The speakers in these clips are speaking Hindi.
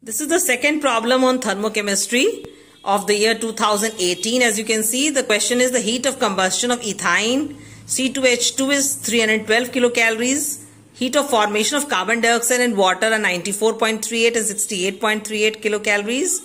This is the second problem on thermochemistry of the year 2018. As you can see, the question is the heat of combustion of ethyne C2H2 is 312 kilocalories. Heat of formation of carbon dioxide and water are 94.38 and 68.38 kilocalories.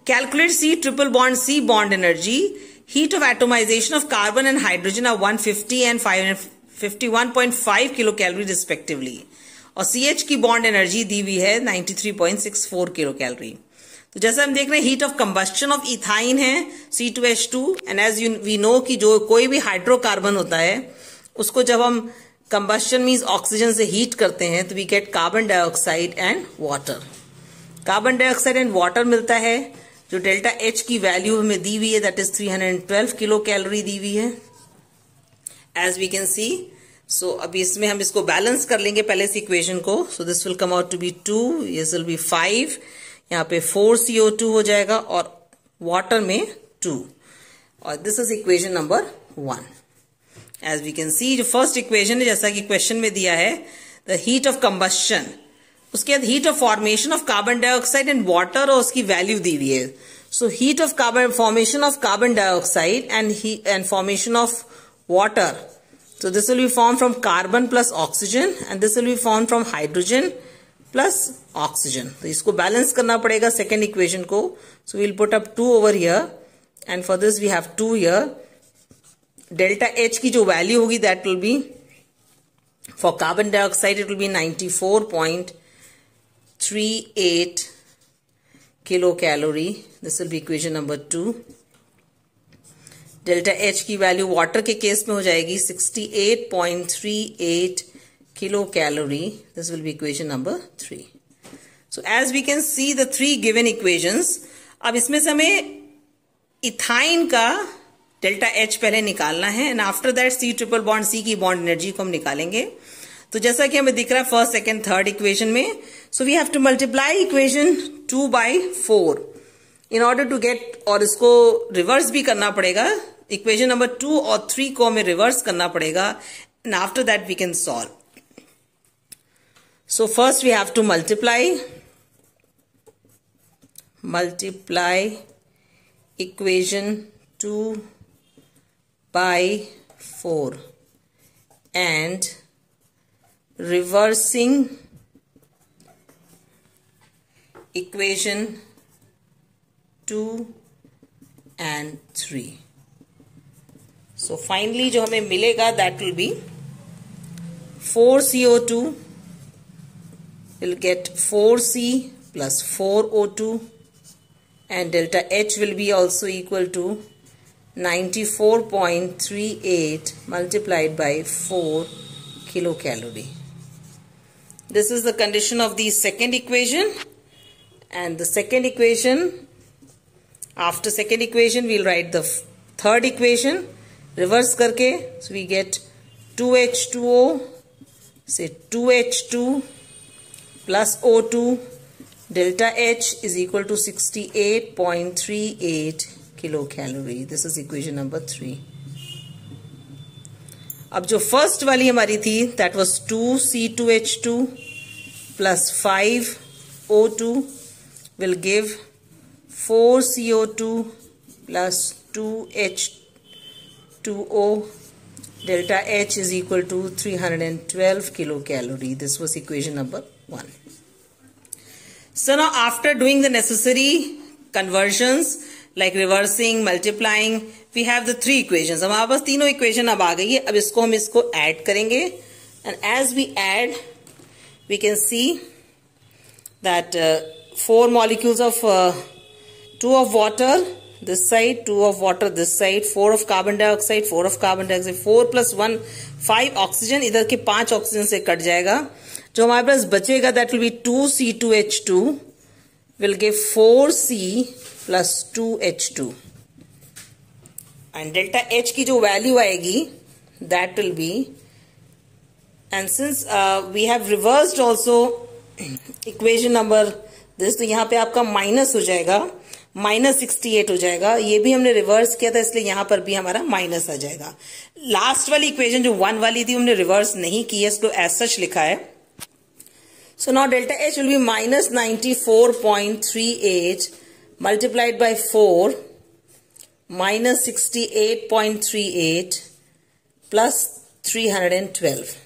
Calculate C triple bond C bond energy. Heat of atomization of carbon and hydrogen are 150 and 51.5 kilocalorie respectively. और CH की बॉन्ड एनर्जी दी हुई है 93.64 किलो कैलोरी. तो जैसे हम देख रहे हैं heat of combustion of ethyne है C2H2 and as we know कि जो कोई भी हाइड्रोकार्बन होता है उसको जब हम कंबस्शन मीन्स ऑक्सीजन से हीट करते हैं तो we get carbon dioxide and water. Carbon dioxide and water मिलता है जो डेल्टा H की वैल्यू हमें दी हुई है दैट इज 312 किलो कैलोरी दी हुई है एज वी कैन सी. सो अभी इसमें हम इसको बैलेंस कर लेंगे पहले इस इक्वेशन को. So this will come out to be 2, this will be 5, यहाँ पे 4 CO2 हो जाएगा और वाटर में 2 और this is equation number 1. As we can see जो फर्स्ट इक्वेशन है जैसा कि क्वेश्चन में दिया है द हीट ऑफ कंबस्शन, उसके बाद heat of formation of carbon dioxide and water और उसकी वैल्यू दी हुई है. So heat of carbon formation of carbon dioxide and formation of water. So this will be formed from carbon plus oxygen and this will be formed from hydrogen plus oxygen. तो इसको बैलेंस करना पड़ेगा सेकेंड इक्वेशन को. So we'll put up 2 over here and for this we have 2 here. Delta H की जो वैल्यू होगी that will be for carbon dioxide it will be 94.38 kilocalorie. This will be equation number 2. Delta H की वैल्यू वाटर के केस में हो जाएगी 68.38 kilo calorie. This will be equation number 3. So as we can see the 3 given equations. अब इसमें से हमें इथाइन का डेल्टा H पहले निकालना है and after that C triple bond C की बॉन्ड एनर्जी को हम निकालेंगे. तो जैसा कि हमें दिख रहा है फर्स्ट सेकेंड थर्ड इक्वेशन में, so we have to multiply equation 2 by 4 in order to get, और इसको रिवर्स भी करना पड़ेगा. इक्वेशन नंबर 2 और 3 को हमें रिवर्स करना पड़ेगा and after that we can solve. So first we have to multiply equation 2 by 4 and reversing equation 2 and 3. So finally जो हमें मिलेगा that will be 4 CO2 will get 4C plus 4 O2 and delta H will be also equal to 94.38 multiplied by 4 kilocalorie. This is the condition of the second equation. And the second equation, after second equation we'll write the third equation reverse करके. So we get 2H2O, say 2H2 plus O2 delta H is equal to 68.38 kilocalorie. This is equation number 3. अब जो फर्स्ट वाली हमारी थी that was 2C2H2 plus 5O2 will give 4CO2 plus 2H2O. Delta H is equal to 312 kilocalorie. This was equation number 1. So now after doing the necessary conversions like reversing, multiplying, we have the 3 equations. हमारे पास तीनों इक्वेशन अब आ गई है. अब हम इसको ऐड करेंगे and as we add we can see that 4 molecules of 2 of water this side, 2 of water this side, 4 of carbon dioxide, 4 of carbon dioxide, 4 plus 1 5 oxygen. इधर के 5 ऑक्सीजन से कट जाएगा. जो हमारे पास बचेगा that will be 2C2H2 will give 4C plus 2H2 and delta H की जो वैल्यू आएगी that will be, and since we have reversed also equation number this, तो यहाँ पे आपका माइनस हो जाएगा, -68 हो जाएगा. ये भी हमने रिवर्स किया था इसलिए यहाँ पर भी हमारा माइनस आ जाएगा. लास्ट वाली इक्वेशन जो 1 वाली थी हमने रिवर्स नहीं की है, इसको एज सच लिखा है. So now delta H will be minus 94.38 multiplied by 4 minus 68.38 plus 312.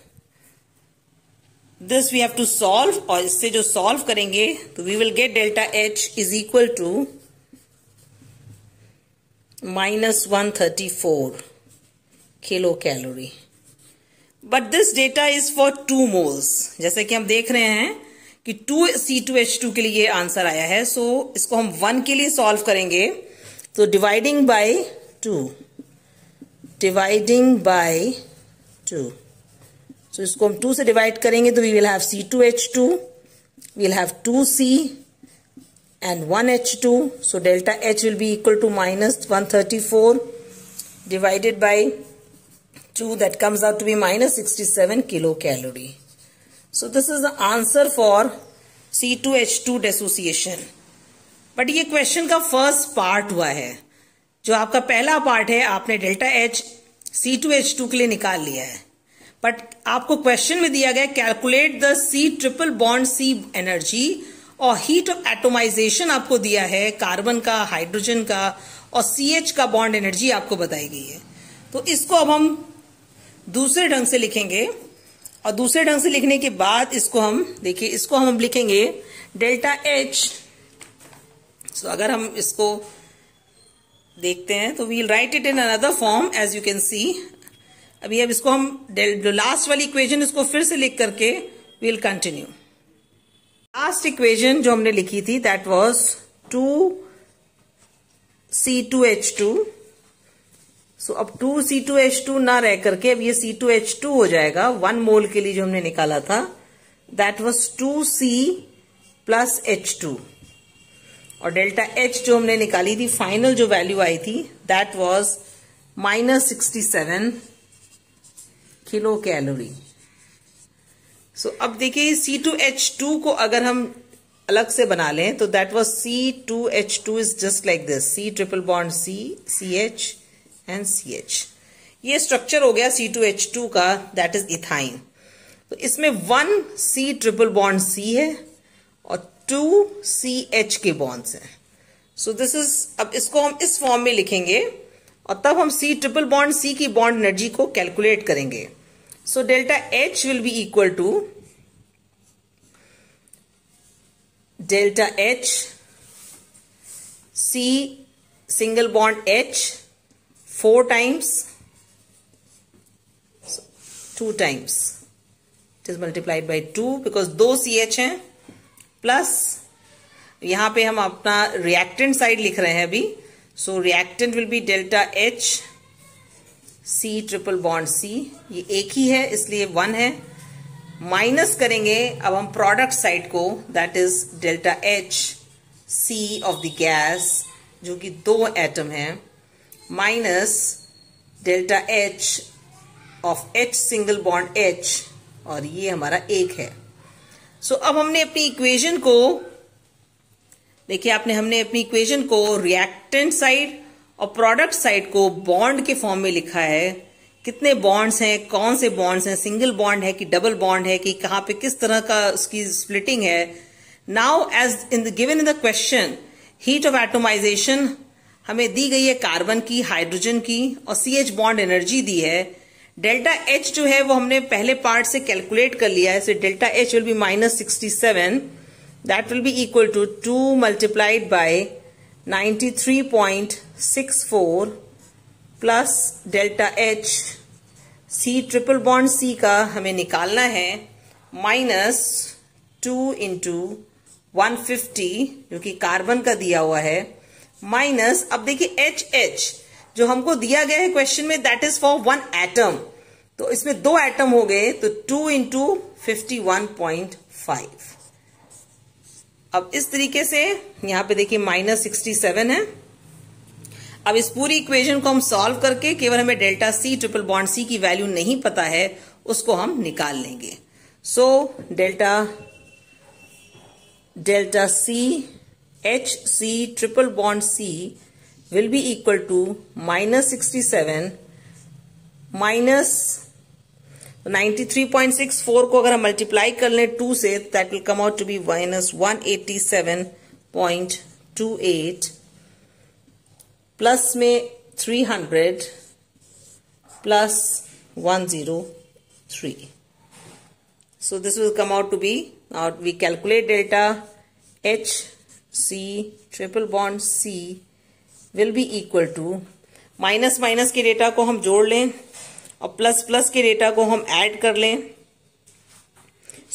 This we have to solve, और इससे जो solve करेंगे तो we will get delta H is equal to minus 134 kilocalorie. But this data is for 2 moles. जैसे कि हम देख रहे हैं कि 2C2H2 के लिए ये आंसर आया है. सो इसको हम 1 के लिए सॉल्व करेंगे. तो डिवाइडिंग बाय 2. सो इसको हम 2 से डिवाइड करेंगे तो we will have C2H2, we'll have 2C and 1H2. So delta H will be equal to minus 134 divided by 2, that comes out to be minus 67 kilocalorie. So this is the answer for C2H2 dissociation. But ये क्वेश्चन का फर्स्ट पार्ट हुआ है. जो आपका पहला पार्ट है आपने डेल्टा H C2H2 के लिए निकाल लिया है. बट आपको क्वेश्चन में दिया गया calculate the C triple bond C energy, और हीट ऑफ एटोमाइजेशन आपको दिया है कार्बन का, हाइड्रोजन का और CH का बॉन्ड एनर्जी आपको बताई गई है. तो इसको अब हम दूसरे ढंग से लिखेंगे, और दूसरे ढंग से लिखने के बाद इसको हम देखिए, इसको हम लिखेंगे डेल्टा H. सो अगर हम इसको देखते हैं तो we'll write it in another form as you can see. अभी अब इसको हम लास्ट वाली इक्वेशन इसको फिर से लिख करके वील कंटिन्यू. लास्ट इक्वेशन जो हमने लिखी थी दैट वाज 2C2H2. सो अब 2C2H2 ना रह करके अब ये C2H2 हो जाएगा. 1 मोल के लिए जो हमने निकाला था that was 2C plus H2, और डेल्टा H जो हमने निकाली थी फाइनल जो वैल्यू आई थी that was minus 67 kilo calorie. So अब देखिए C2H2 को अगर हम अलग से बना लें तो that was C2H2 is just like this, C triple bond C, CH and CH. ये स्ट्रक्चर हो गया C2H2 का, दैट इज इथाइन. तो इसमें 1 C ट्रिपल बॉन्ड C है और 2 CH के बॉन्ड्स हैं. सो दिस इज, अब इसको हम इस फॉर्म में लिखेंगे और तब हम C ट्रिपल बॉन्ड C की बॉन्ड एनर्जी को कैलकुलेट करेंगे. So delta H will be equal to delta H C single bond H 4 times, 2 times, it is multiplied by 2 because 2 CH हैं, प्लस यहां पे हम अपना रिएक्टेंट साइड लिख रहे हैं अभी. So reactant will be delta H C triple bond C, ये एक ही है इसलिए 1 है. माइनस करेंगे अब हम प्रोडक्ट साइड को, that is delta H C of the gas जो कि 2 एटम है, minus delta H of H single bond H, और ये हमारा 1 है. सो अब हमने अपनी इक्वेशन को देखिए, हमने अपनी इक्वेशन को रिएक्टेंट साइड और प्रोडक्ट साइड को बॉन्ड के फॉर्म में लिखा है. कितने बॉन्ड्स हैं, कौन से बॉन्ड्स हैं, सिंगल बॉन्ड है कि डबल बॉन्ड है, कि कहां पे किस तरह का उसकी स्प्लिटिंग है. Now as in the given in the question, heat of atomisation हमें दी गई है कार्बन की, हाइड्रोजन की, और CH बॉन्ड एनर्जी दी है. डेल्टा H जो है वो हमने पहले पार्ट से कैलकुलेट कर लिया है. So delta H will be minus 67, that will be equal to 2 multiplied by 93.64 plus delta H C triple bond C का हमें निकालना है, माइनस 2 इंटू 150 जो कि कार्बन का दिया हुआ है, माइनस अब देखिए HH जो हमको दिया गया है क्वेश्चन में दैट इज फॉर 1 एटम. तो इसमें 2 एटम हो गए, तो 2 इंटू 51.5. अब इस तरीके से यहां पे देखिए माइनस 67 है. अब इस पूरी इक्वेशन को हम सॉल्व करके केवल हमें delta C triple bond C की वैल्यू नहीं पता है उसको हम निकाल लेंगे. So delta C H C triple bond C will be equal to minus 67 minus तो 93.64 को अगर हम मल्टीप्लाई कर लें 2 से, that will come out to be minus 187.28 plus में 300 plus 103. So this will come out to be, now we calculate delta H C triple bond C will be equal to, minus minus के डेटा को हम जोड़ लें और प्लस प्लस के डेटा को हम ऐड कर लें.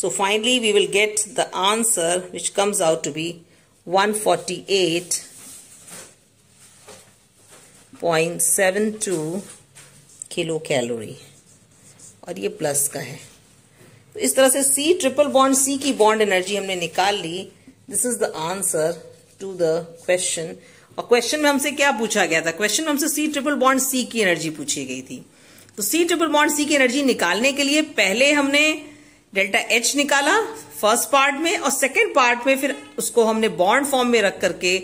So finally we will get the answer which comes out to be 148.72 kilo calorie, और ये प्लस का है. तो इस तरह से C ट्रिपल बॉन्ड C की बॉन्ड एनर्जी हमने निकाल ली. This is the answer to the question. और क्वेश्चन में हमसे क्या पूछा गया था? क्वेश्चन में हमसे C ट्रिपल बॉन्ड C की एनर्जी पूछी गई थी. तो C ट्रिपल बॉन्ड C की एनर्जी निकालने के लिए पहले हमने डेल्टा H निकाला फर्स्ट पार्ट में, और सेकेंड पार्ट में फिर उसको हमने बॉन्ड फॉर्म में रख करके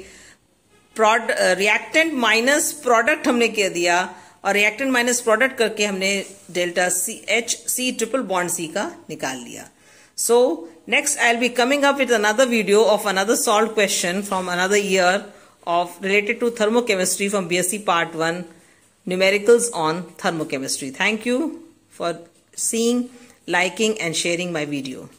रिएक्टेंट माइनस प्रोडक्ट हमने कह दिया, और रिएक्टेंट माइनस प्रोडक्ट करके हमने delta C triple bond C का निकाल लिया. So next I'll be coming up with another video of another solved question from another year of related to thermochemistry from BSc Part 1, numericals on thermochemistry. Thank you for seeing, liking and sharing my video.